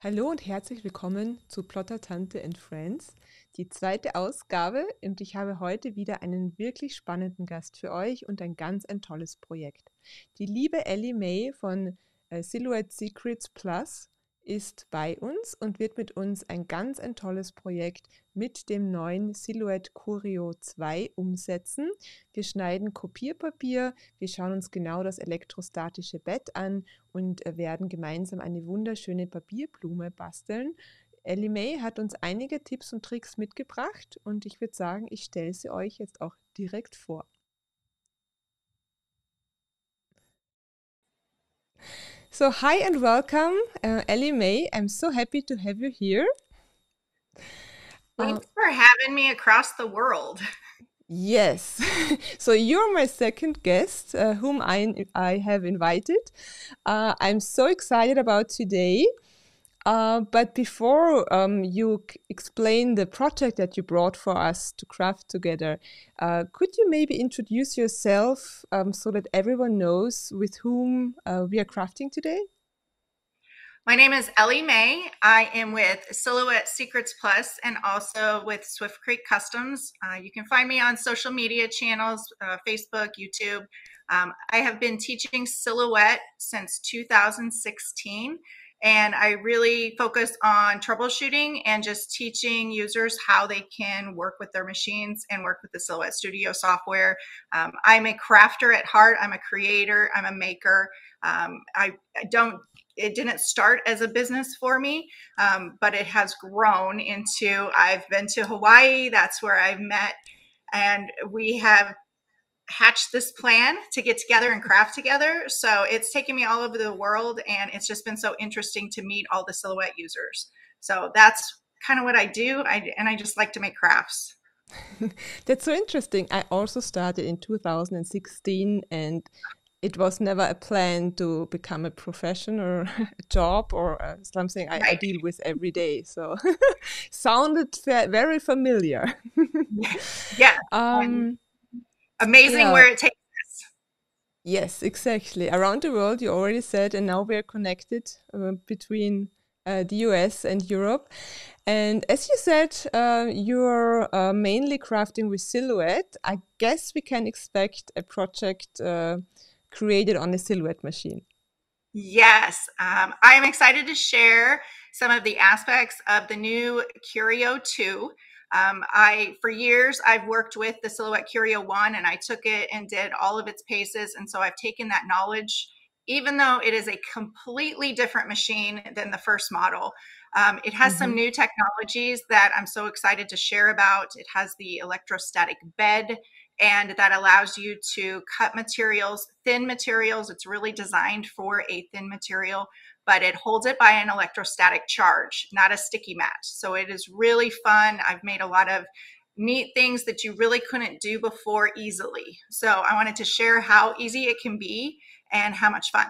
Hallo und herzlich willkommen zu Plottertante and Friends, die zweite Ausgabe, und ich habe heute wieder einen wirklich spannenden Gast für euch und ein tolles Projekt. Die liebe EllyMae von Silhouette Secrets Plus ist bei uns und wird mit uns ein tolles Projekt mit dem neuen Silhouette Curio 2 umsetzen. Wir schneiden Kopierpapier, wir schauen uns genau das elektrostatische Bett an und werden gemeinsam eine wunderschöne Papierblume basteln. EllyMae hat uns einige Tipps und Tricks mitgebracht und ich würde sagen, ich stelle sie euch jetzt auch direkt vor. So, hi and welcome, EllyMae. I'm so happy to have you here. Uh, Thanks for having me across the world. yes, so you're my second guest, whom I have invited. I'm so excited about today. But before you explain the project that you brought for us to craft together, could you maybe introduce yourself so that everyone knows with whom we are crafting today? My name is EllyMae. I am with Silhouette Secrets Plus and also with Swift Creek Customs. You can find me on social media channels, Facebook, YouTube. I have been teaching Silhouette since 2016, and I really focus on troubleshooting and just teaching users how they can work with their machines and work with the Silhouette Studio software. I'm a crafter at heart. I'm a creator. I'm a maker. I don't it didn't start as a business for me, but it has grown into, I've been to Hawaii, that's where I've met, and we have hatched this plan to get together and craft together. So it's taken me all over the world, and it's just been so interesting to meet all the Silhouette users. So that's kind of what I do, and I just like to make crafts. That's so interesting. I also started in 2016 and it was never a plan to become a profession or a job or something I Right. deal with every day. So sounded very familiar. Yeah. And um, amazing yeah, where it takes us. yes, exactly. Around the world, you already said, and now we're connected between the US and Europe. And as you said, you're mainly crafting with Silhouette. I guess we can expect a project created on a Silhouette machine. Yes, I am excited to share some of the aspects of the new Curio 2. For years, I've worked with the Silhouette Curio 1, and I took it and did all of its paces. And so I've taken that knowledge, even though it is a completely different machine than the first model. It has some Hmm. new technologies that I'm so excited to share about. It has the electrostatic bed, and that allows you to cut materials, thin materials. It's really designed for a thin material, but it holds it by an electrostatic charge, not a sticky mat. So it is really fun. I've made a lot of neat things that you really couldn't do before easily. So I wanted to share how easy it can be and how much fun.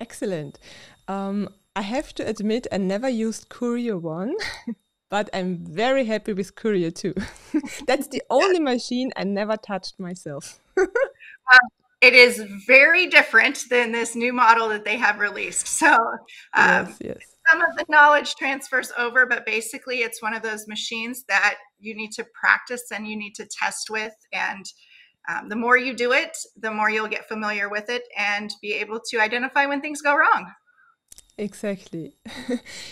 Excellent. I have to admit, I never used Courier 1, but I'm very happy with Courier 2. That's the only machine I never touched myself. It is very different than this new model that they have released. So um, Yes, yes. some of the knowledge transfers over, but basically it's one of those machines that you need to practice and you need to test with. And the more you do it, the more you'll get familiar with it and be able to identify when things go wrong. Exactly.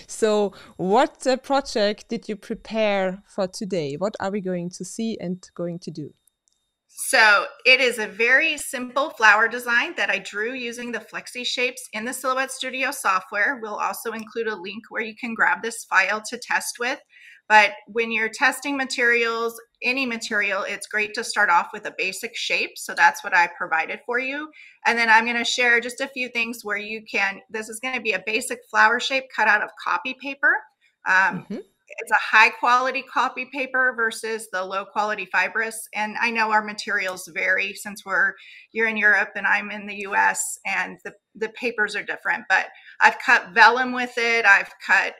So, what project did you prepare for today? What are we going to see and going to do? So it is a very simple flower design that I drew using the Flexi shapes in the Silhouette Studio software. We'll also include a link where you can grab this file to test with. But when you're testing materials, any material, it's great to start off with a basic shape. So that's what I provided for you. And then I'm going to share just a few things where you can, this is going to be a basic flower shape cut out of copy paper. Um, Hmm. it's a high quality copy paper versus the low quality fibrous. And I know our materials vary since you're in Europe and I'm in the US, and the papers are different, but I've cut vellum with it. I've cut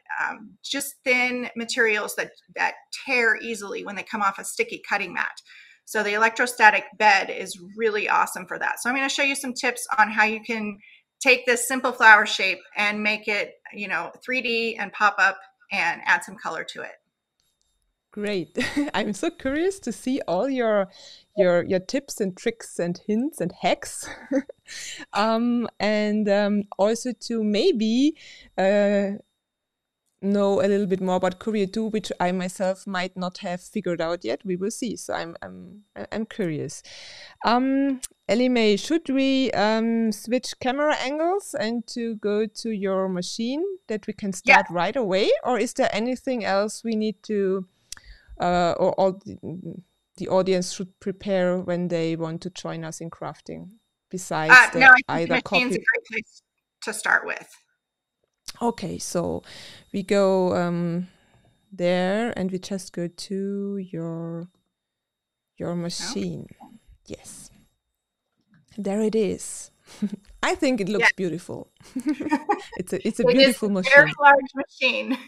just thin materials that tear easily when they come off a sticky cutting mat. So the electrostatic bed is really awesome for that. So I'm going to show you some tips on how you can take this simple flower shape and make it, 3D and pop up and add some color to it. Great. I'm so curious to see all your tips and tricks and hints and hacks. And also to maybe know a little bit more about Curio too, which I myself might not have figured out yet. We will see. So I'm curious. EllyMae, should we switch camera angles and to go to your machine that we can start right away, or is there anything else we need to, or all the audience should prepare when they want to join us in crafting? Besides no, I think either the machine's a great place to start with. Okay, so we go there and we just go to your machine. Oh. Yes, there it is. I think it looks beautiful. It's a beautiful machine. Very large machine.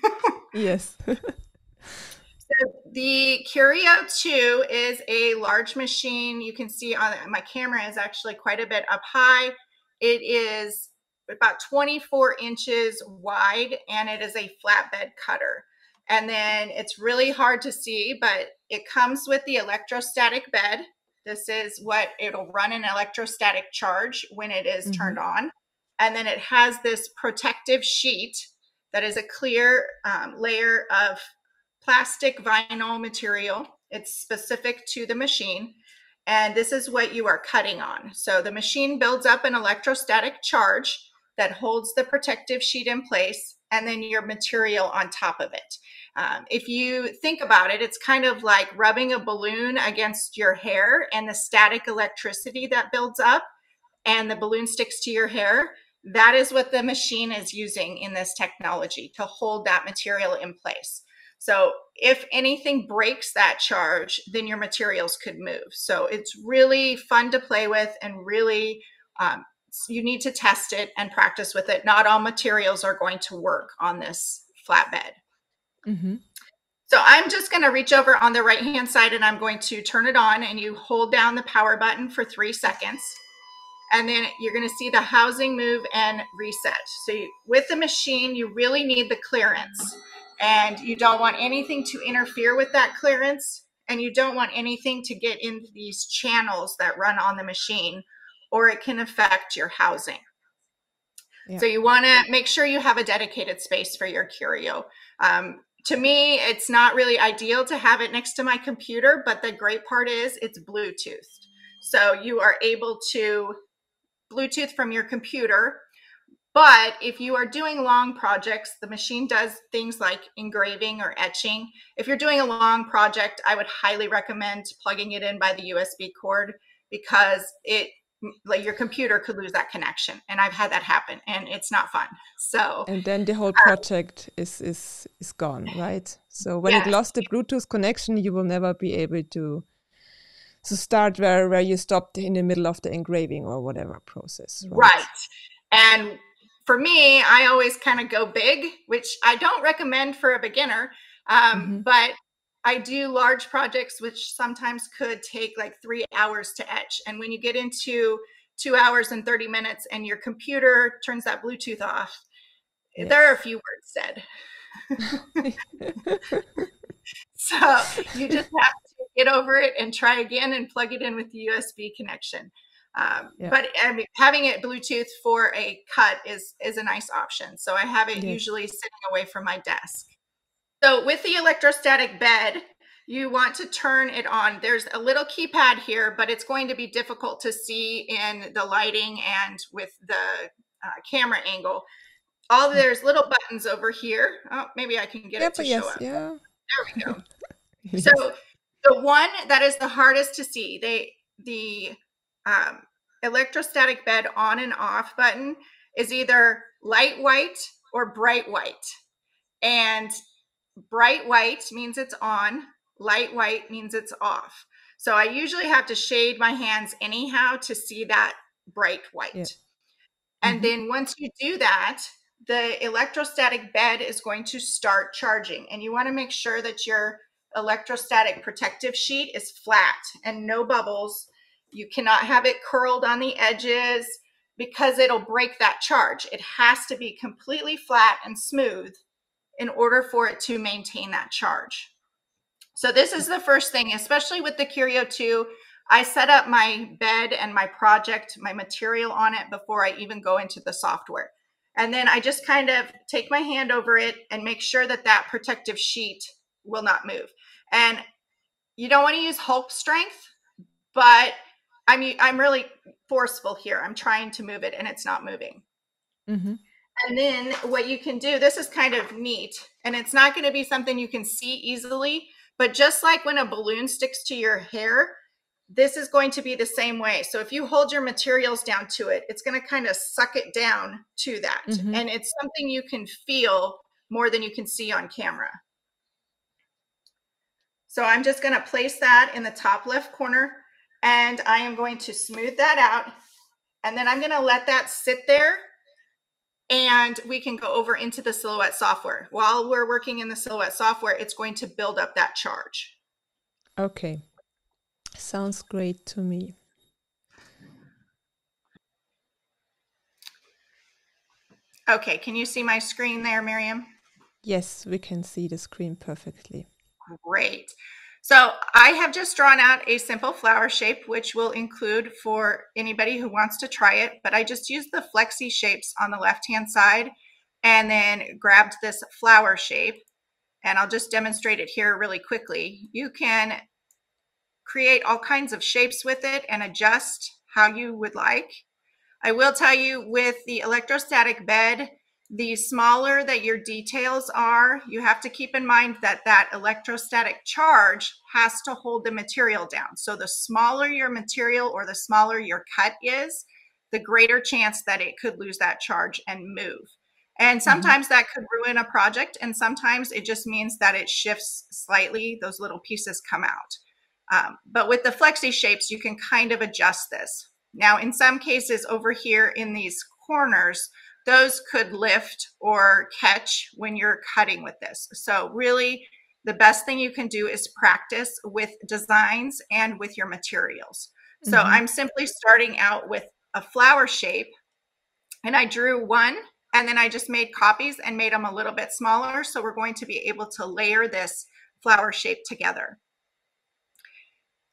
Yes. So the Curio 2 is a large machine. You can see on my camera is actually quite a bit up high. It is about 24 inches wide, and it is a flatbed cutter. And then it's really hard to see, but it comes with the electrostatic bed. This is what it'll run an electrostatic charge when it is turned on. And then it has this protective sheet that is a clear layer of plastic vinyl material. It's specific to the machine. And this is what you are cutting on. So the machine builds up an electrostatic charge that holds the protective sheet in place, and then your material on top of it. If you think about it, it's kind of like rubbing a balloon against your hair, and the static electricity that builds up and the balloon sticks to your hair. That is what the machine is using in this technology to hold that material in place. So if anything breaks that charge, then your materials could move. So it's really fun to play with, and really you need to test it and practice with it. Not all materials are going to work on this flatbed. So I'm just going to reach over on the right hand side, and I'm going to turn it on, and you hold down the power button for 3 seconds. And then you're going to see the housing move and reset. So with the machine, you really need the clearance, and you don't want anything to interfere with that clearance, and you don't want anything to get into these channels that run on the machine, or it can affect your housing. So you want to make sure you have a dedicated space for your Curio. To me, it's not really ideal to have it next to my computer, but the great part is it's Bluetoothed. So you are able to Bluetooth from your computer. But if you are doing long projects, the machine does things like engraving or etching. If you're doing a long project, I would highly recommend plugging it in by the USB cord, because like your computer could lose that connection, and I've had that happen, and it's not fun. So and then the whole project is gone, right? So when it lost the Bluetooth connection, you will never be able to start where you stopped in the middle of the engraving or whatever process. Right. And for me, I always kind of go big, which I don't recommend for a beginner, but I do large projects, which sometimes could take like 3 hours to etch. And when you get into 2 hours and 30 minutes and your computer turns that Bluetooth off, there are a few words said. So you just have to get over it and try again and plug it in with the USB connection. But I mean, having it Bluetooth for a cut is a nice option. So I have it usually sitting away from my desk. So with the electrostatic bed, you want to turn it on. There's a little keypad here, but it's going to be difficult to see in the lighting and with the camera angle. There's little buttons over here. Oh, maybe I can get it to show up. Yeah. There we go. So the one that is the hardest to see, the electrostatic bed on and off button is either light white or bright white. And bright white means it's on, light white means it's off. So I usually have to shade my hands anyhow to see that bright white. And then once you do that, the electrostatic bed is going to start charging. And you want to make sure that your electrostatic protective sheet is flat and no bubbles. You cannot have it curled on the edges. because it'll break that charge. It has to be completely flat and smooth in order for it to maintain that charge. So this is the first thing, especially with the Curio 2. I set up my bed and my project, my material on it before I even go into the software. And then I just kind of take my hand over it and make sure that that protective sheet will not move. And you don't want to use Hulk strength, but I'm really forceful here. I'm trying to move it and it's not moving. Mm-hmm. And then what you can do, this is kind of neat, and it's not going to be something you can see easily, but just like when a balloon sticks to your hair, this is going to be the same way. So if you hold your materials down to it, it's going to kind of suck it down to that. Mm-hmm. And it's something you can feel more than you can see on camera. So I'm just going to place that in the top left corner, and I am going to smooth that out. And then I'm going to let that sit there, and we can go over into the Silhouette software. While we're working in the Silhouette software, it's going to build up that charge. Okay. Sounds great to me. Okay, can you see my screen there, Miriam? Yes, we can see the screen perfectly. Great. So I have just drawn out a simple flower shape, which will include for anybody who wants to try it, but I just used the flexi shapes on the left-hand side and then grabbed this flower shape, and I'll just demonstrate it here really quickly. You can create all kinds of shapes with it and adjust how you would like. I will tell you, with the electrostatic bed, the smaller that your details are, you have to keep in mind that that electrostatic charge has to hold the material down. So the smaller your material or the smaller your cut is, the greater chance that it could lose that charge and move. And sometimes that could ruin a project, and sometimes it just means that it shifts slightly, those little pieces come out. But with the flexi shapes, you can kind of adjust this. Now, in some cases over here in these corners, those could lift or catch when you're cutting with this. So really, the best thing you can do is practice with designs and with your materials. So I'm simply starting out with a flower shape, and I drew one, and then I just made copies and made them a little bit smaller. So we're going to be able to layer this flower shape together.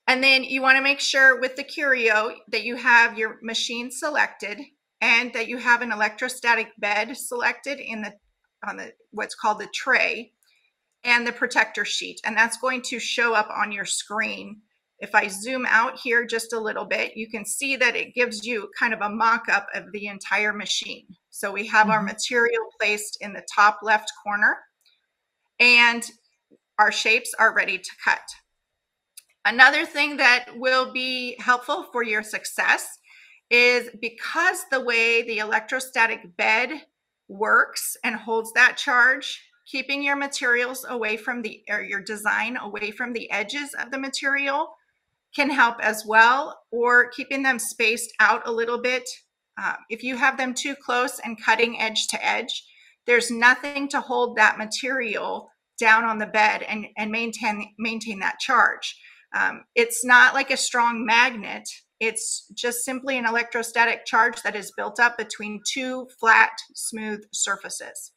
And then you want to make sure with the Curio that you have your machine selected and that you have an electrostatic bed selected on the what's called the tray and the protector sheet. And that's going to show up on your screen. If I zoom out here just a little bit, you can see that it gives you kind of a mock-up of the entire machine. So we have our material placed in the top left corner, and our shapes are ready to cut. Another thing that will be helpful for your success is, because the way the electrostatic bed works and holds that charge, keeping your materials away from your design away from the edges of the material can help as well, or keeping them spaced out a little bit. If you have them too close and cutting edge to edge, there's nothing to hold that material down on the bed and maintain that charge. It's not like a strong magnet. It's just simply an electrostatic charge that is built up between two flat, smooth surfaces.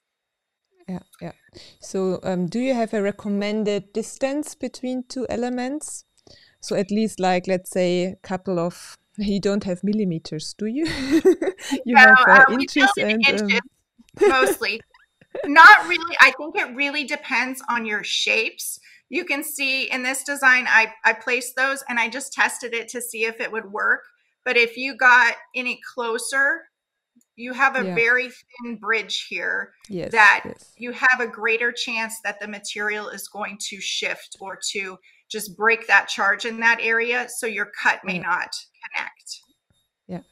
Yeah. So do you have a recommended distance between two elements? So at least, like, let's say a couple of, you don't have millimeters, do you? You have inches and... inches, mostly. Not really. I think it really depends on your shapes. You can see in this design, I placed those and I just tested it to see if it would work. But if you got any closer, you have a very thin bridge here that you have a greater chance that the material is going to shift or to just break that charge in that area. So your cut may not connect.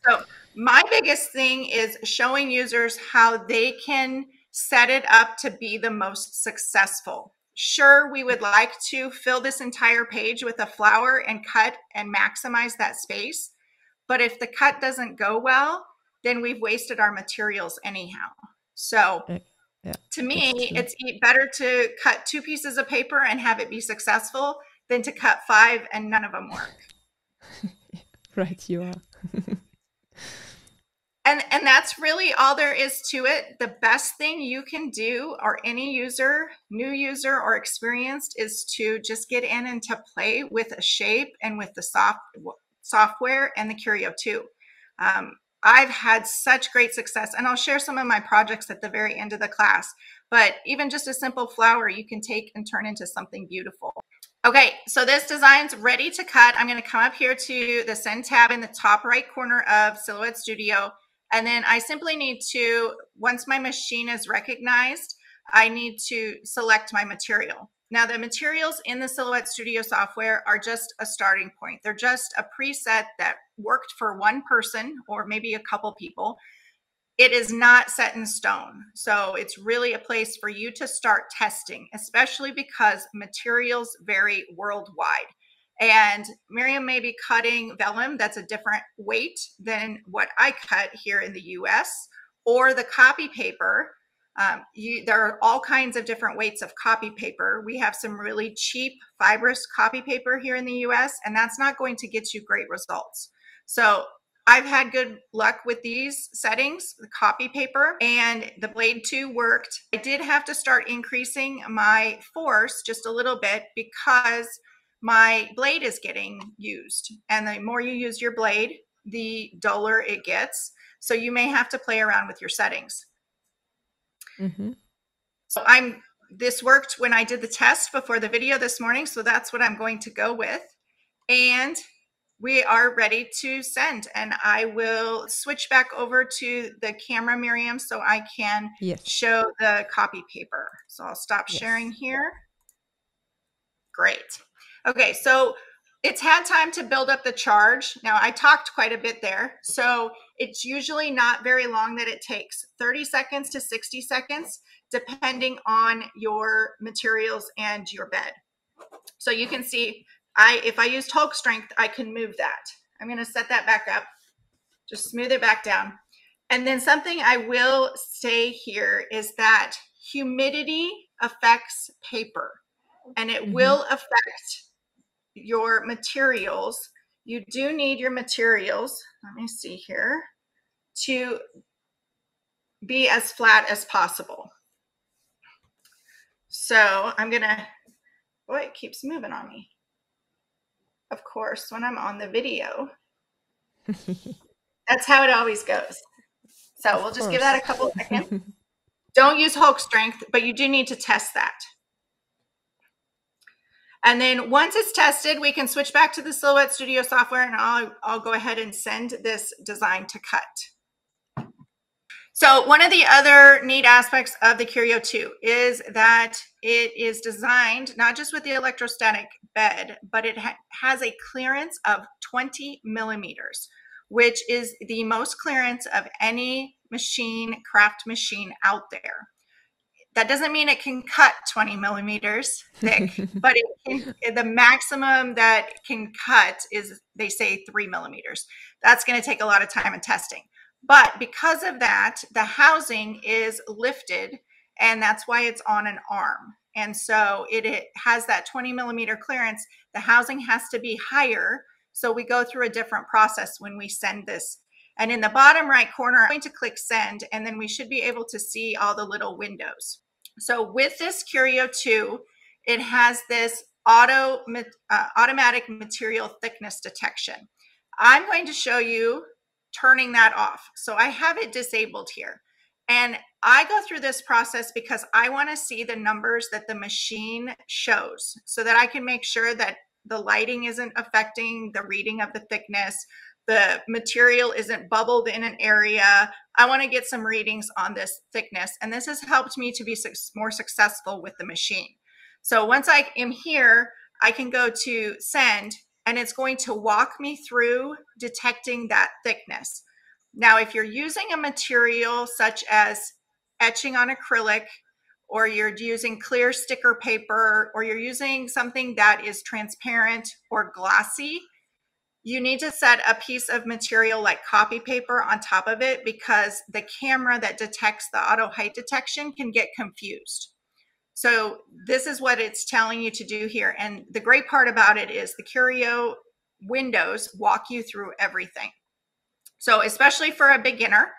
So my biggest thing is showing users how they can set it up to be the most successful. Sure, we would like to fill this entire page with a flower and cut and maximize that space. But if the cut doesn't go well, then we've wasted our materials anyhow. So to me, it's better to cut 2 pieces of paper and have it be successful than to cut 5 and none of them work. Right, you are. And that's really all there is to it. The best thing you can do, or any user, new user or experienced, is to just get in and to play with a shape and with the software and the Curio too. I've had such great success, and I'll share some of my projects at the very end of the class, but even just a simple flower you can take and turn into something beautiful. Okay, so this design's ready to cut. I'm going to come up here to the Send tab in the top right corner of Silhouette Studio, and then I simply need to, once my machine is recognized, I need to select my material. Now, the materials in the Silhouette Studio software are just a starting point. They're just a preset that worked for one person or maybe a couple people. It is not set in stone. So it's really a place for you to start testing, especially because materials vary worldwide. And Miriam may be cutting vellum that's a different weight than what I cut here in the US, or the copy paper. There are all kinds of different weights of copy paper. We have some really cheap fibrous copy paper here in the US, and that's not going to get you great results. So I've had good luck with these settings, the copy paper, and the blade 2 worked. I did have to start increasing my force just a little bit because my blade is getting used. And the more you use your blade, the duller it gets. So you may have to play around with your settings. So this worked when I did the test before the video this morning, so that's what I'm going to go with. And we are ready to send, and I will switch back over to the camera, Miriam, so I can show the copy paper. So I'll stop sharing here. Great. Okay, so it's had time to build up the charge. Now, I talked quite a bit there, so it's usually not very long that it takes, 30 seconds to 60 seconds, depending on your materials and your bed. So you can see, if I used Hulk strength, I can move that. I'm going to set that back up, just smooth it back down. And then something I will say here is that humidity affects paper, and it will affect your materials. You do need your materials, let me see here, to be as flat as possible. So I'm going to, boy, it keeps moving on me. Of course, when I'm on the video, that's how it always goes. So we'll just give that a couple seconds. Don't use Hulk strength, but you do need to test that. And then once it's tested, we can switch back to the Silhouette Studio software, and I'll go ahead and send this design to cut. So one of the other neat aspects of the Curio 2 is that it is designed not just with the electrostatic bed, but it has a clearance of 20 millimeters, which is the most clearance of any craft machine out there. That doesn't mean it can cut 20 millimeters thick, but the maximum that can cut is, they say, 3 millimeters. That's going to take a lot of time and testing. But because of that, the housing is lifted, and that's why it's on an arm. And so it has that 20 millimeter clearance. The housing has to be higher. So we go through a different process when we send this. And in the bottom right corner, I'm going to click send, and then we should be able to see all the little windows. So with this Curio 2, it has this automatic material thickness detection. I'm going to show you turning that off. So I have it disabled here. And I go through this process because I want to see the numbers that the machine shows so that I can make sure that the lighting isn't affecting the reading of the thickness, the material isn't bubbled in an area. I want to get some readings on this thickness, and this has helped me to be more successful with the machine. So once I am here, I can go to send, and it's going to walk me through detecting that thickness. Now, if you're using a material such as etching on acrylic, or you're using clear sticker paper, or you're using something that is transparent or glossy, you need to set a piece of material like copy paper on top of it, because the camera that detects the auto height detection can get confused. So this is what it's telling you to do here. And the great part about it is the Curio windows walk you through everything. So especially for a beginner,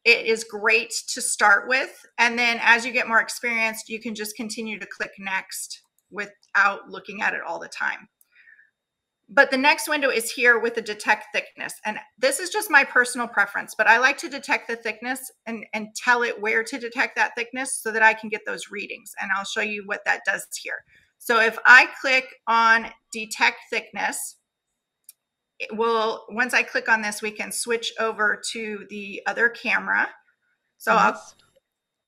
it is great to start with. And then as you get more experienced, you can just continue to click next without looking at it all the time. But the next window is here with the detect thickness. And this is just my personal preference, but I like to detect the thickness and tell it where to detect that thickness so that I can get those readings. And I'll show you what that does here. So if I click on detect thickness, it will, once I click on this, we can switch over to the other camera. So yes.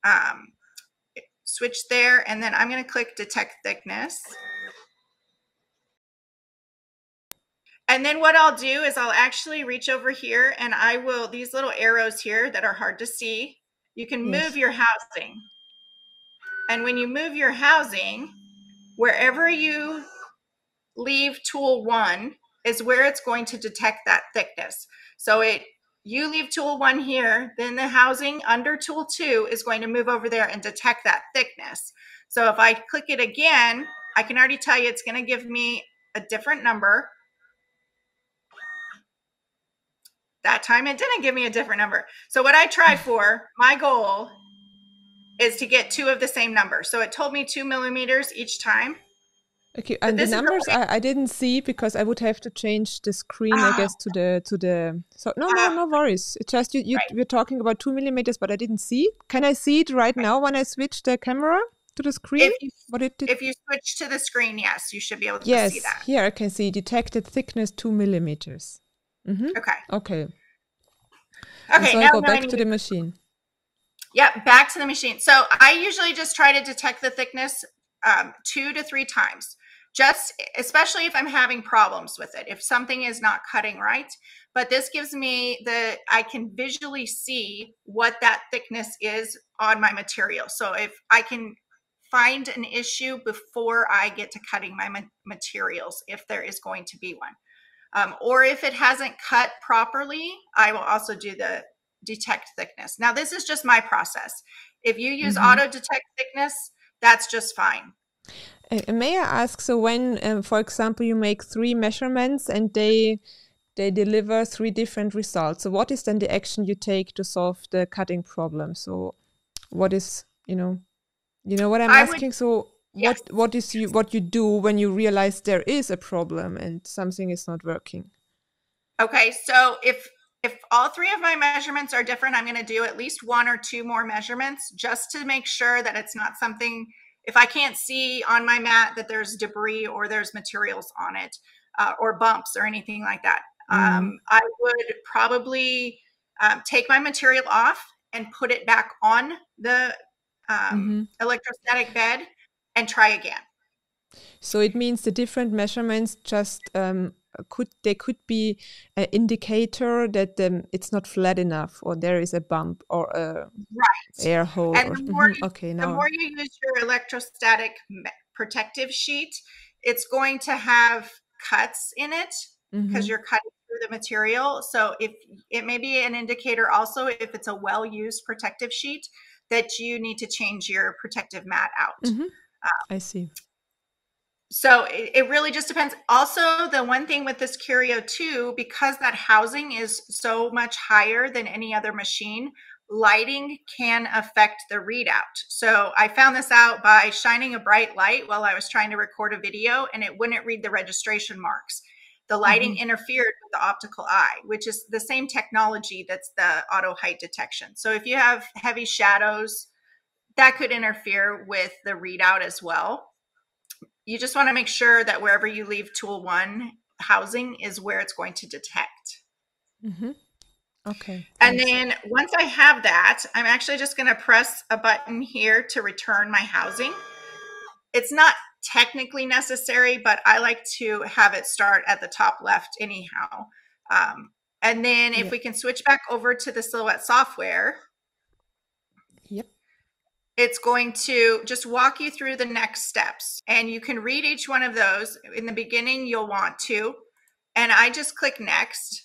I'll switch there, and then I'm going to click detect thickness. And then what I'll do is I'll actually reach over here and I will, these little arrows here that are hard to see, you can move your housing. And when you move your housing, wherever you leave tool 1 is where it's going to detect that thickness. So you leave tool 1 here, then the housing under tool 2 is going to move over there and detect that thickness. So if I click it again, I can already tell you it's going to give me a different number. That time it didn't give me a different number. So what I try for, my goal is to get 2 of the same number. So it told me 2 millimeters each time. Okay, and the numbers I didn't see because I would have to change the screen, I guess, to the. So no worries. It's just we're talking about 2 millimeters, but I didn't see. Can I see it right now when I switch the camera to the screen? If you switch to the screen, yes, you should be able to see that. Yes, here I can see detected thickness 2 millimeters. Okay. Okay. Okay. So now I go back to the machine. Yeah, back to the machine. So I usually just try to detect the thickness 2 to 3 times. Just especially if I'm having problems with it, if something is not cutting right. But this gives me I can visually see what that thickness is on my material. So if I can find an issue before I get to cutting my materials, if there is going to be one. Or if it hasn't cut properly, I will also do the detect thickness. Now, this is just my process. If you use auto detect thickness, that's just fine. May I ask, so when, for example, you make 3 measurements and they deliver 3 different results, so what is then the action you take to solve the cutting problem? So what is, you know what I'm asking? So what you do when you realize there is a problem and something is not working? Okay, so if all 3 of my measurements are different, I'm going to do at least 1 or 2 more measurements just to make sure that it's not something. If I can't see on my mat that there's debris or there's materials on it or bumps or anything like that, I would probably take my material off and put it back on the electrostatic bed and try again. So it means the different measurements just could be an indicator that it's not flat enough, or there is a bump or a air hole. And the more you use your electrostatic protective sheet, it's going to have cuts in it because you're cutting through the material. So if it may be an indicator also, if it's a well-used protective sheet, that you need to change your protective mat out. I see. So it really just depends. Also, the one thing with this Curio too, because that housing is so much higher than any other machine, lighting can affect the readout. So I found this out by shining a bright light while I was trying to record a video, and it wouldn't read the registration marks. The lighting interfered with the optical eye, which is the same technology that's the auto height detection. So if you have heavy shadows, that could interfere with the readout as well. You just want to make sure that wherever you leave tool 1 housing is where it's going to detect. Okay. And then once I have that, I'm actually just going to press a button here to return my housing. It's not technically necessary, but I like to have it start at the top left anyhow. And then if we can switch back over to the Silhouette software. It's going to just walk you through the next steps, and you can read each one of those. In the beginning, you'll want to, and I just click next.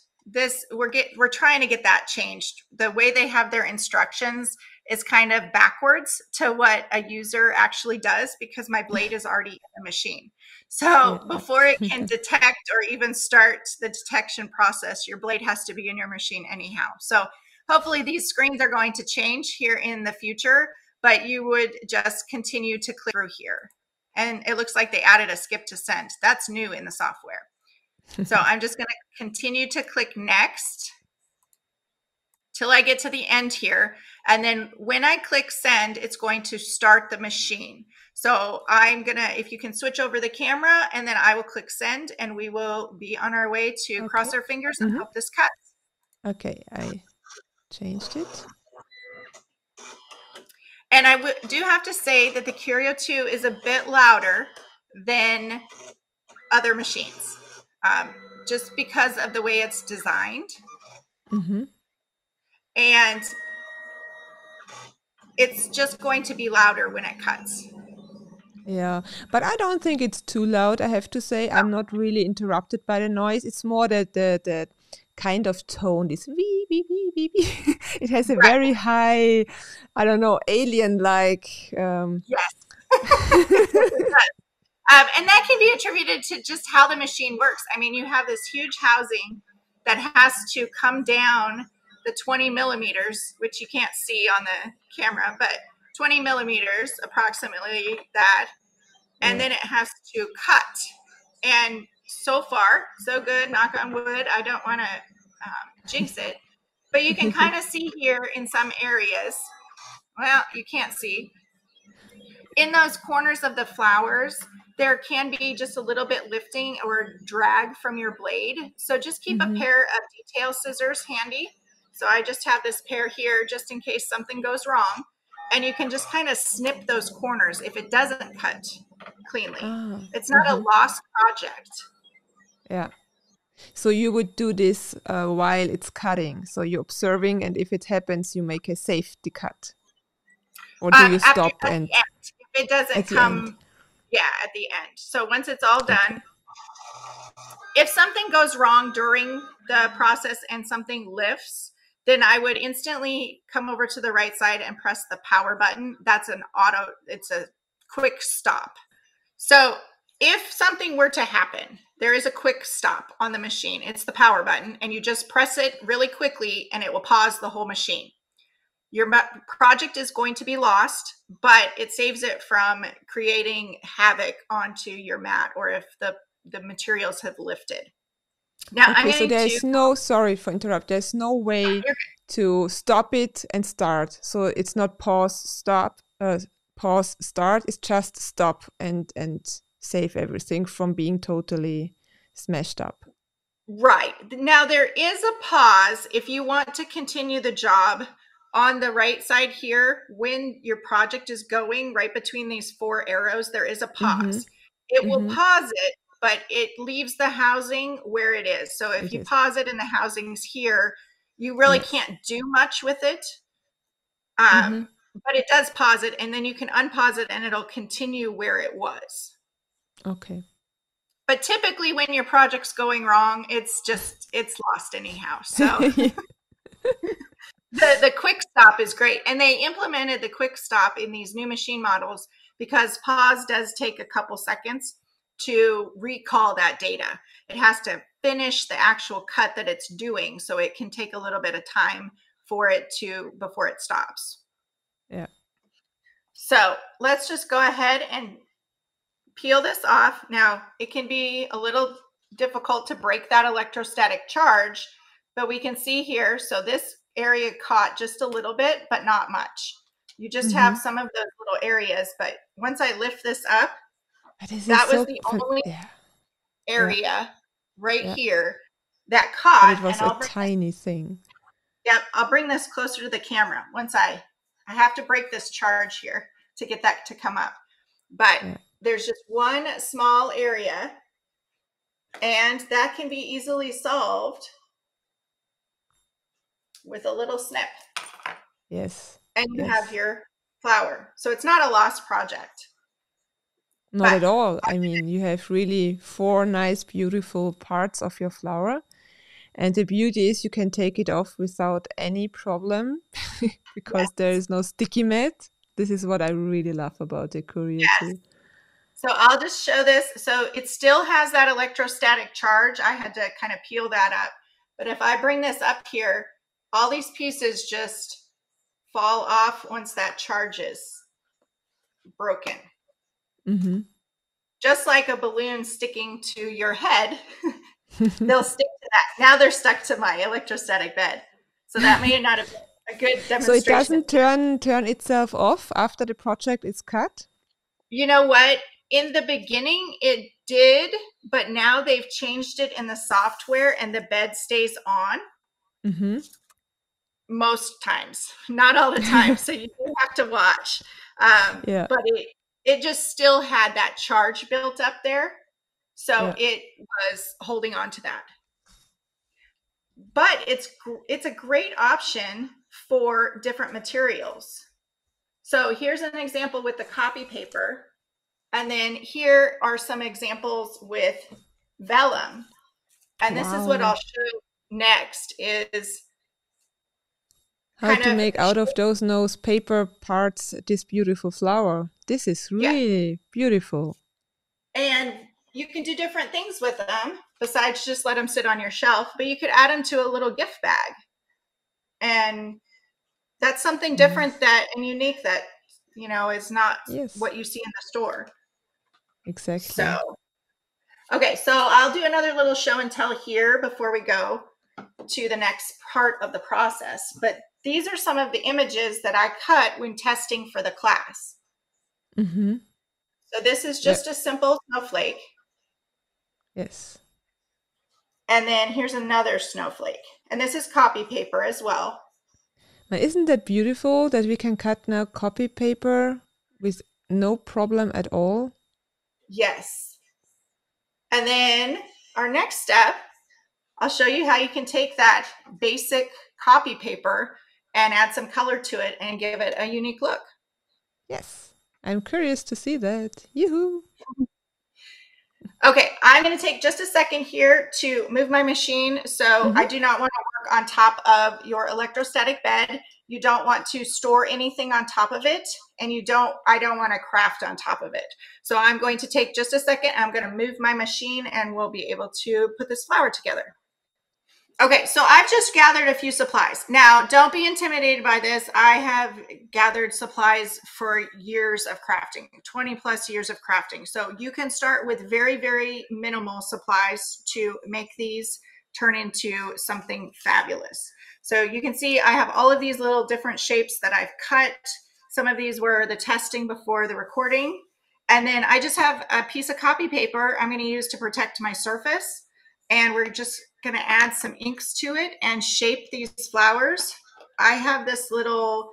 We're trying to get that changed. The way they have their instructions is kind of backwards to what a user actually does because my blade is already in the machine. So before it can detect or even start the detection process, your blade has to be in your machine anyhow. So hopefully these screens are going to change here in the future, but you would just continue to click through here. And it looks like they added a skip to send. That's new in the software. So I'm just going to continue to click next till I get to the end here. And then when I click send, it's going to start the machine. So I'm going to, if you can switch over the camera, and then I will click send, and we will be on our way to cross our fingers and hope this cuts. Okay, I changed it. And I do have to say that the Curio 2 is a bit louder than other machines, just because of the way it's designed. And it's just going to be louder when it cuts. Yeah, but I don't think it's too loud, I have to say. I'm not really interrupted by the noise. It's more the kind of tone, this wee, wee, wee, wee, wee. It has a very high, I don't know, alien-like. Yes. And that can be attributed to just how the machine works. I mean, you have this huge housing that has to come down the 20 millimeters, which you can't see on the camera, but 20 millimeters, approximately that. And then it has to cut. And so far, so good, knock on wood. I don't want to jinx it, but you can kind of see here in some areas, well, you can't see, in those corners of the flowers, there can be just a little bit lifting or drag from your blade. So just keep a pair of detail scissors handy. So I just have this pair here just in case something goes wrong. And you can just kind of snip those corners if it doesn't cut cleanly. It's not a lost project. Yeah. So you would do this while it's cutting. So you're observing, and if it happens, you make a safety cut. Or do you stop at and the end. If it doesn't come, at the end. So once it's all done, if something goes wrong during the process and something lifts, then I would instantly come over to the right side and press the power button. That's it's a quick stop. So if something were to happen, there is a quick stop on the machine. It's the power button, and you just press it really quickly and it will pause the whole machine. Your project is going to be lost, but it saves it from creating havoc onto your mat, or if the materials have lifted. Now, so there's no, sorry for interrupt, there's no way to stop it and start. So it's not pause, stop, pause, start. It's just stop and save everything from being totally smashed up. Right. Now, there is a pause if you want to continue the job. On the right side here, when your project is going right between these 4 arrows, there is a pause. It will pause it, but it leaves the housing where it is. So if you pause it and the housing's here, you really can't do much with it. But it does pause it, and then you can unpause it and it'll continue where it was. Okay. But typically when your project's going wrong, it's lost anyhow. So the quick stop is great. And they implemented the quick stop in these new machine models because pause does take a couple seconds to recall that data. It has to finish the actual cut that it's doing. So it can take a little bit of time for it before it stops. Yeah. So let's just go ahead and peel this off. Now, it can be a little difficult to break that electrostatic charge, but we can see here, so this area caught just a little bit, but not much. You just have some of those little areas, but once I lift this up, that was the only area here that caught. But it was a tiny thing. Yep, I'll bring this closer to the camera. Once I have to break this charge here to get that to come up. But there's just one small area, and that can be easily solved with a little snip. Yes. And you have your flower. So it's not a lost project. Not at all. I mean, you have really 4 nice, beautiful parts of your flower. And the beauty is you can take it off without any problem because there is no sticky mat. This is what I really love about the Curio too. So I'll just show this. So it still has that electrostatic charge. I had to kind of peel that up. But if I bring this up here, all these pieces just fall off once that charge is broken. Mm-hmm. Just like a balloon sticking to your head, they'll stick to that. Now they're stuck to my electrostatic bed. So that may not have been a good demonstration. So it doesn't turn itself off after the project is cut? You know what? In the beginning, it did, but now they've changed it in the software and the bed stays on. Mm-hmm. Most times, not all the time. So you do have to watch. But it just still had that charge built up there. So it was holding on to that. But it's a great option for different materials. So here's an example with the copy paper. And then here are some examples with vellum. And this is what I'll show next is how to make out of those paper parts this beautiful flower. This is really beautiful. And you can do different things with them besides just let them sit on your shelf, but you could add them to a little gift bag. And that's something different and unique that, you know, is not what you see in the store. Exactly. So, okay, so I'll do another little show and tell here before we go to the next part of the process. But these are some of the images that I cut when testing for the class. Mm-hmm. So this is just a simple snowflake. Yes. And then here's another snowflake. And this is copy paper as well. Now, isn't that beautiful that we can cut now copy paper with no problem at all? Yes. And then our next step, I'll show you how you can take that basic copy paper and add some color to it and give it a unique look. Yes, I'm curious to see that. Yoo-hoo! Okay, I'm going to take just a second here to move my machine. So I do not want to work on top of your electrostatic bed. You don't want to store anything on top of it. And I don't want to craft on top of it. So I'm going to take just a second. I'm going to move my machine and we'll be able to put this flower together. Okay, so I've just gathered a few supplies. Now, don't be intimidated by this. I have gathered supplies for years of crafting, 20 plus years of crafting. So you can start with very, very minimal supplies to make these turn into something fabulous. So you can see I have all of these little different shapes that I've cut. Some of these were the testing before the recording. And then I just have a piece of copy paper I'm going to use to protect my surface. And we're just going to add some inks to it and shape these flowers. I have this little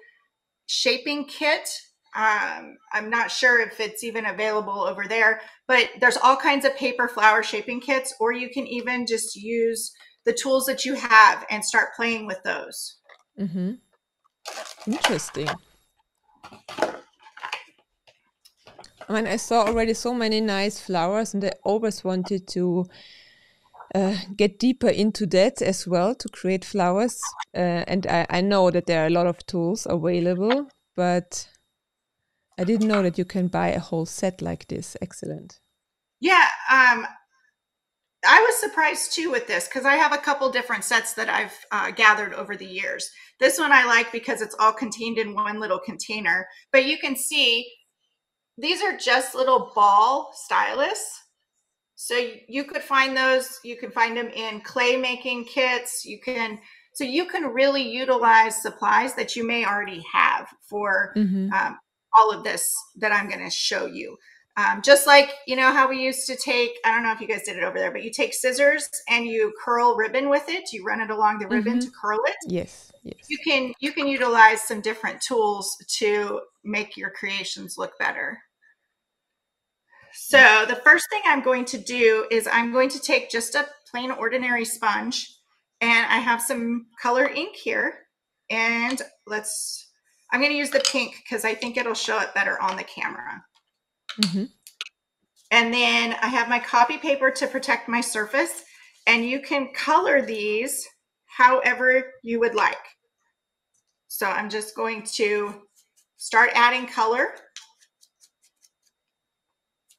shaping kit. I'm not sure if it's even available over there, but there's all kinds of paper flower shaping kits, or you can even just use the tools that you have and start playing with those. Mm-hmm. Interesting. I mean, I saw already so many nice flowers and I always wanted to get deeper into that as well to create flowers. And I know that there are a lot of tools available, but I didn't know that you can buy a whole set like this. Excellent. Yeah, I was surprised too with this because I have a couple different sets that I've gathered over the years. This one I like because it's all contained in one little container, but you can see these are just little ball stylus. So you could find those, you can find them in clay making kits. So you can really utilize supplies that you may already have for all of this that I'm going to show you. Just like, you know, how we used to take, I don't know if you guys did it over there, but you take scissors and you curl ribbon with it. You run it along the ribbon to curl it. Yes. You can utilize some different tools to make your creations look better. So the first thing I'm going to do is I'm going to take just a plain ordinary sponge, and I have some color ink here, and I'm going to use the pink because I think it'll show it better on the camera. And then I have my copy paper to protect my surface, and you can color these however you would like. So I'm just going to start adding color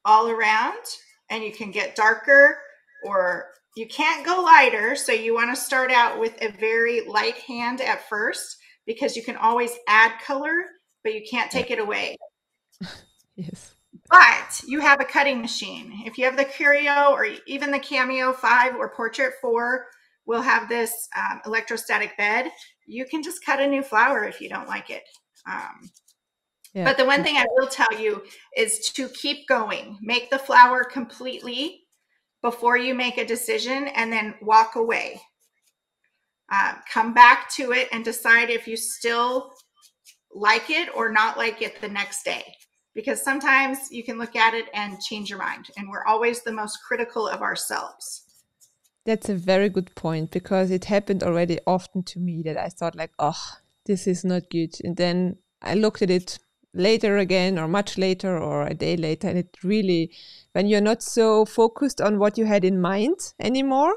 all around, and you can get darker or you can't go lighter. So you want to start out with a very light hand at first, because you can always add color, but you can't take it away. Yes. But you have a cutting machine. If you have the Curio or even the Cameo 5 or Portrait 4 will have this electrostatic bed. You can just cut a new flower if you don't like it. But the one thing I will tell you is to keep going. Make the flower completely before you make a decision, and then walk away. Come back to it and decide if you still like it or not like it the next day. Because sometimes you can look at it and change your mind. And we're always the most critical of ourselves. That's a very good point, because it happened already often to me that I thought like, oh, this is not good. And then I looked at it later again, or much later, or a day later. And it really, when you're not so focused on what you had in mind anymore,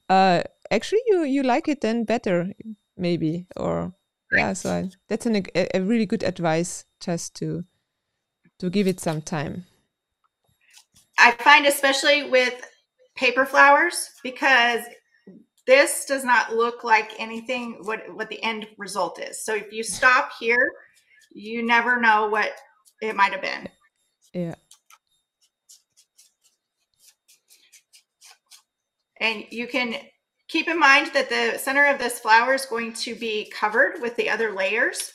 actually you like it then better, maybe. Or yeah, so that's a really good advice, just to give it some time. I find, especially with paper flowers, because this does not look like anything what the end result is. So if you stop here, you never know what it might have been. Yeah. And you can keep in mind that the center of this flower is going to be covered with the other layers.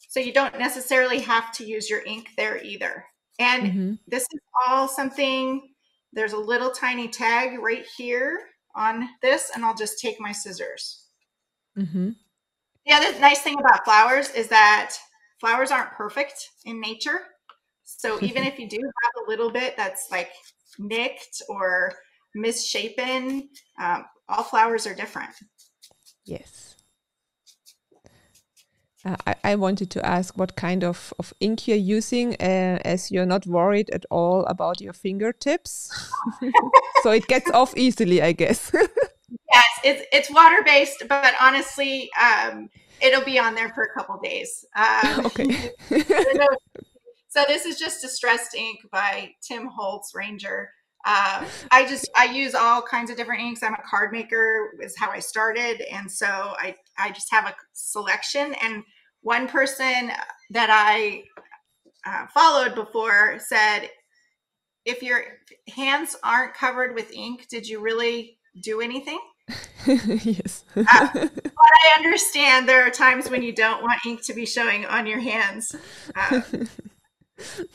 So you don't necessarily have to use your ink there either. And this is all something, there's a little tiny tag right here on this, and I'll just take my scissors. The other nice thing about flowers is that flowers aren't perfect in nature. So even if you do have a little bit that's like nicked or misshapen, all flowers are different. Yes. I wanted to ask what kind of ink you're using, as you're not worried at all about your fingertips. So it gets off easily, I guess. Yes, it's water-based, but honestly, it'll be on there for a couple days. Okay. So this is just Distressed Ink by Tim Holtz Ranger. I use all kinds of different inks. I'm a card maker, is how I started. And so I just have a selection. And one person that I followed before said, if your hands aren't covered with ink, did you really do anything? Yes. But I understand there are times when you don't want ink to be showing on your hands. I'm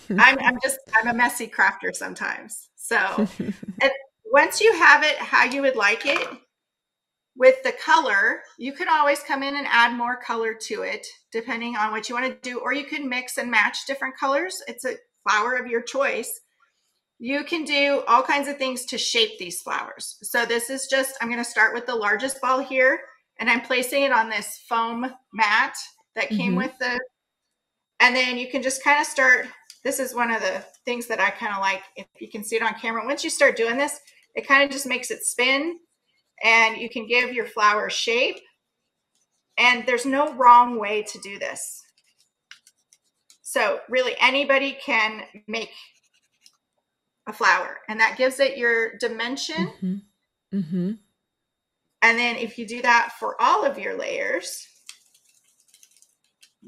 a messy crafter sometimes. So once you have it how you would like it with the color, you can always come in and add more color to it depending on what you want to do, or you can mix and match different colors. It's a flower of your choice. You can do all kinds of things to shape these flowers. So this is just, I'm going to start with the largest ball here, and I'm placing it on this foam mat that came with the, and then you can just kind of start. This is one of the things that I kind of like, if you can see it on camera. Once you start doing this, it kind of just makes it spin, and you can give your flower shape. And there's no wrong way to do this. So really anybody can make a flower, and that gives it your dimension. And then if you do that for all of your layers,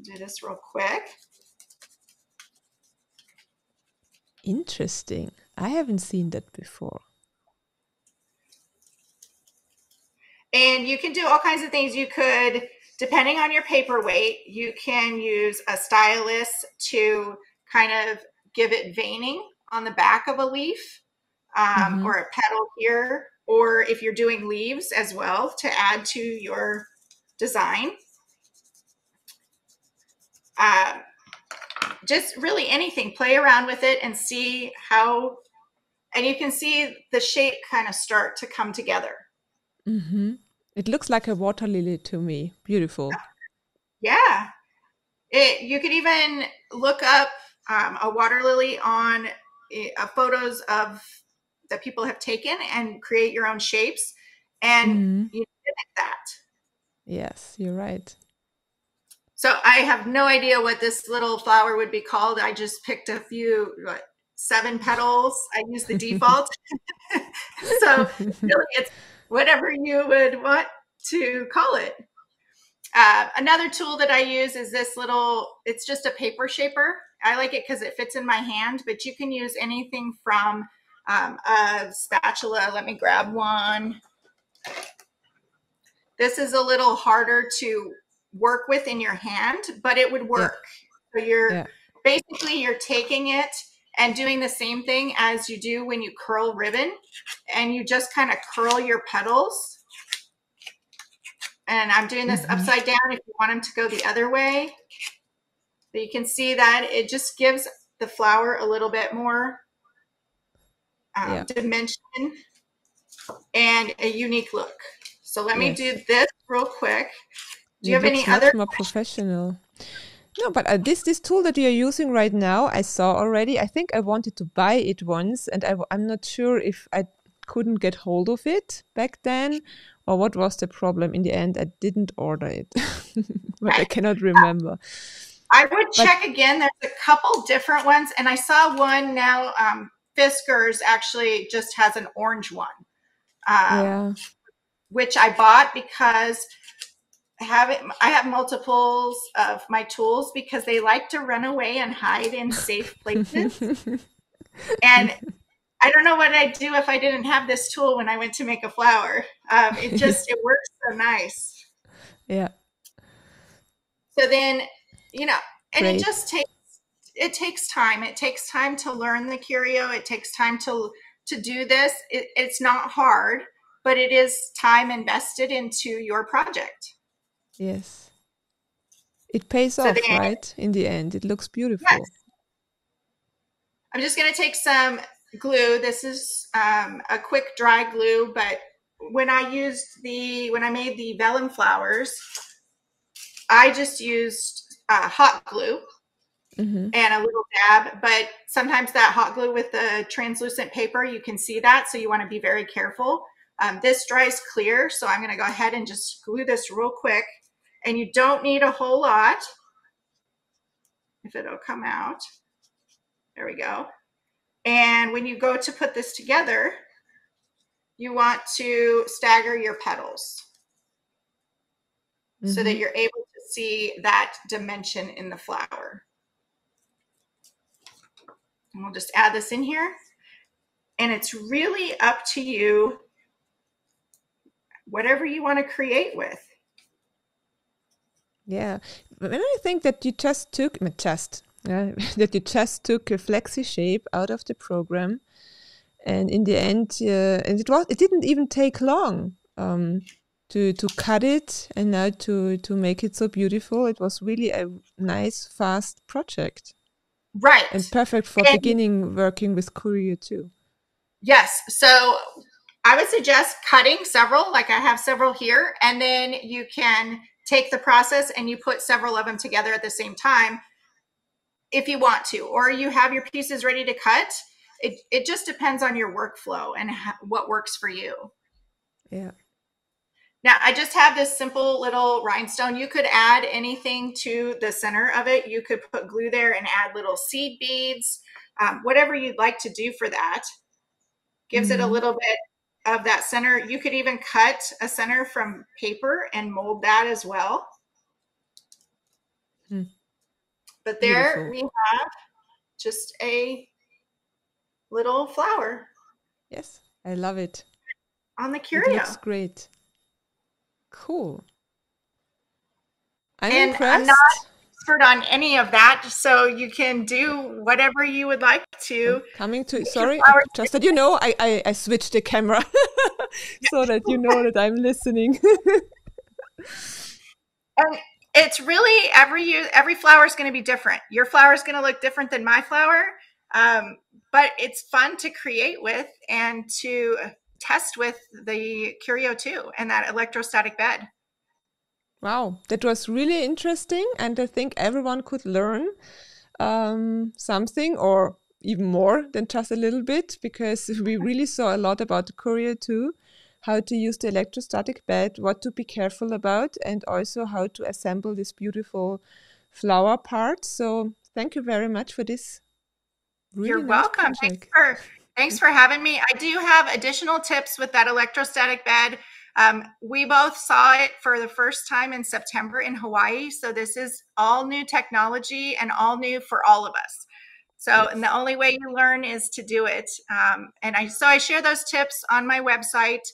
do this real quick. Interesting. I haven't seen that before. And you can do all kinds of things. You could, depending on your paper weight, you can use a stylus to kind of give it veining on the back of a leaf, or a petal here, or if you're doing leaves as well, to add to your design. Just really anything, play around with it and see how, and you can see the shape kind of start to come together. It looks like a water lily to me. Beautiful. Yeah. You could even look up a water lily on photos of that people have taken and create your own shapes, and you mimic that. Yes, you're right. So I have no idea what this little flower would be called. I just picked a few, 7 petals. I used the default. So really it's whatever you would want to call it. Another tool that I use is this little, it's just a paper shaper. I like it because it fits in my hand, but you can use anything from a spatula. Let me grab one. This is a little harder to work with in your hand, but it would work. So you're basically, you're taking it and doing the same thing as you do when you curl ribbon, and you just kind of curl your petals. And I'm doing this upside down if you want them to go the other way. But you can see that it just gives the flower a little bit more dimension and a unique look. So let me do this real quick. Do you have any other? Much more professional. No, but this tool that you're using right now, I saw already. I think I wanted to buy it once, and I'm not sure if I couldn't get hold of it back then, or what was the problem. In the end, I didn't order it, but I cannot remember. I would check again. There's a couple different ones, and I saw one now. Fisker's actually just has an orange one, which I bought because I have multiples of my tools because they like to run away and hide in safe places. And I don't know what I'd do if I didn't have this tool when I went to make a flower. It works so nice. Yeah. So then, and it just takes time. It takes time to learn the curio. It takes time to do this. It's not hard, but it is time invested into your project. Yes. It pays off, right? In the end, it looks beautiful. Yes. I'm just going to take some glue. This is a quick dry glue, but when I made the vellum flowers, I just used hot glue and a little dab, but sometimes that hot glue with the translucent paper, you can see that. So you want to be very careful. This dries clear. So I'm going to go ahead and just glue this real quick. And you don't need a whole lot. If it'll come out. There we go. And when you go to put this together, you want to stagger your petals so that you're able to see that dimension in the flower. And we'll just add this in here. And it's really up to you, whatever you want to create with. Yeah, when I think that you just took a flexi shape out of the program, and in the end, and it didn't even take long to cut it, and now to make it so beautiful. It was really a nice, fast project, right? And perfect for beginning working with Curio too. Yes, so I would suggest cutting several, like I have several here, and then you can take the process and you put several of them together at the same time if you want to, or you have your pieces ready to cut. It just depends on your workflow and what works for you. Yeah. Now I just have this simple little rhinestone. You could add anything to the center of it. You could put glue there and add little seed beads, whatever you'd like to do for that. Gives it a little bit of that center. You could even cut a center from paper and mold that as well. But there we have just a little flower. Yes, I love it. On the curio. It looks great. Cool. I'm impressed. I'm not expert on any of that, so you can do whatever you would like to. Sorry, just that you know, I switched the camera so that you know that I'm listening. And it's really every flower is going to be different. Your flower is going to look different than my flower, but it's fun to create with and to test with the curio too, and that electrostatic bed. Wow, that was really interesting, and I think everyone could learn something, or even more than just a little bit, because we really saw a lot about the Curio too, how to use the electrostatic bed, what to be careful about, and also how to assemble this beautiful flower part. So thank you very much for this. Really You're nice welcome. project. Thanks for having me. I do have additional tips with that electrostatic bed. We both saw it for the first time in September in Hawaii. So this is all new technology and all new for all of us. So, yes. And the only way you learn is to do it. So I share those tips on my website.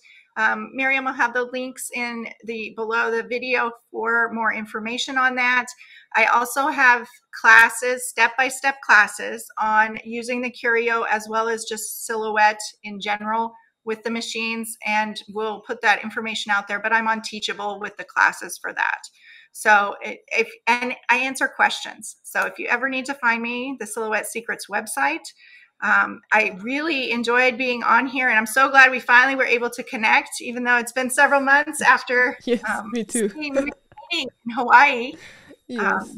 Miriam will have the links in below the video for more information on that. I also have classes, step-by-step classes on using the Curio as well as just Silhouette in general with the machines, and we'll put that information out there, but I'm on Teachable with the classes for that. So and I answer questions. So if you ever need to find me, the Silhouette Secrets website. I really enjoyed being on here, and I'm so glad we finally were able to connect, even though it's been several months after yes, me too. meeting in Hawaii. Yes.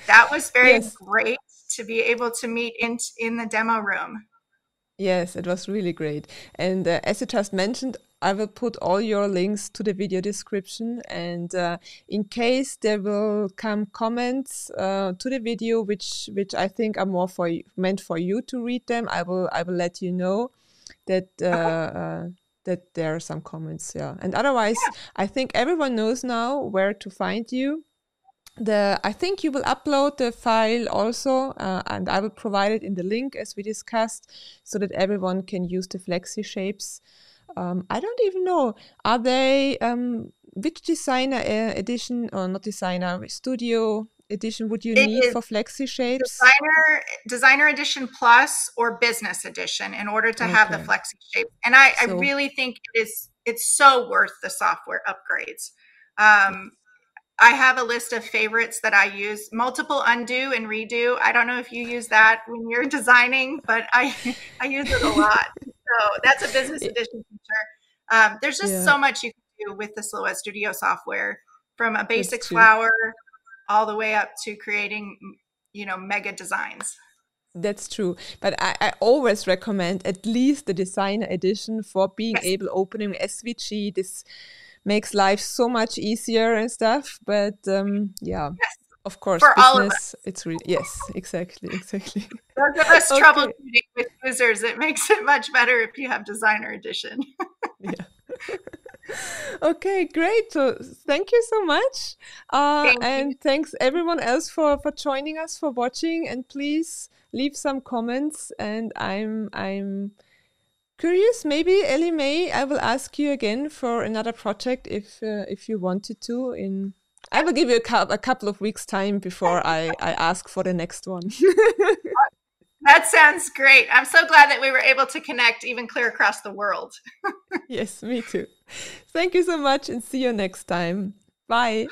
That was very great to be able to meet in the demo room. Yes, it was really great. And as you just mentioned, I will put all your links to the video description. And in case there will come comments to the video, which I think are more meant for you to read them, I will let you know that that there are some comments. Yeah. And otherwise, I think everyone knows now where to find you. I think you will upload the file also, and I will provide it in the link as we discussed, so that everyone can use the flexi shapes. I don't even know, are they, which designer edition, or not designer, studio edition would you need for flexi shapes? Designer edition plus or business edition in order to have the flexi shape. And I really think it's so worth the software upgrades. I have a list of favorites that I use, multiple undo and redo. I don't know if you use that when you're designing, but I use it a lot. So that's a business edition feature. There's just so much you can do with the Silhouette Studio software, from a basic flower all the way up to creating, mega designs. That's true. But I always recommend at least the designer edition for being able opening SVG. This makes life so much easier and stuff, but of course, for business, all of us. It's really, exactly. Those of us troubleshooting with users, it makes it much better if you have designer edition. Okay, great. So thank you so much. Thanks everyone else for joining us, for watching, and please leave some comments. And I'm curious, maybe EllyMae, I will ask you again for another project if you wanted to. I will give you a couple of weeks time before I ask for the next one. That sounds great. I'm so glad that we were able to connect even clear across the world. Yes, me too. Thank you so much, and see you next time. Bye.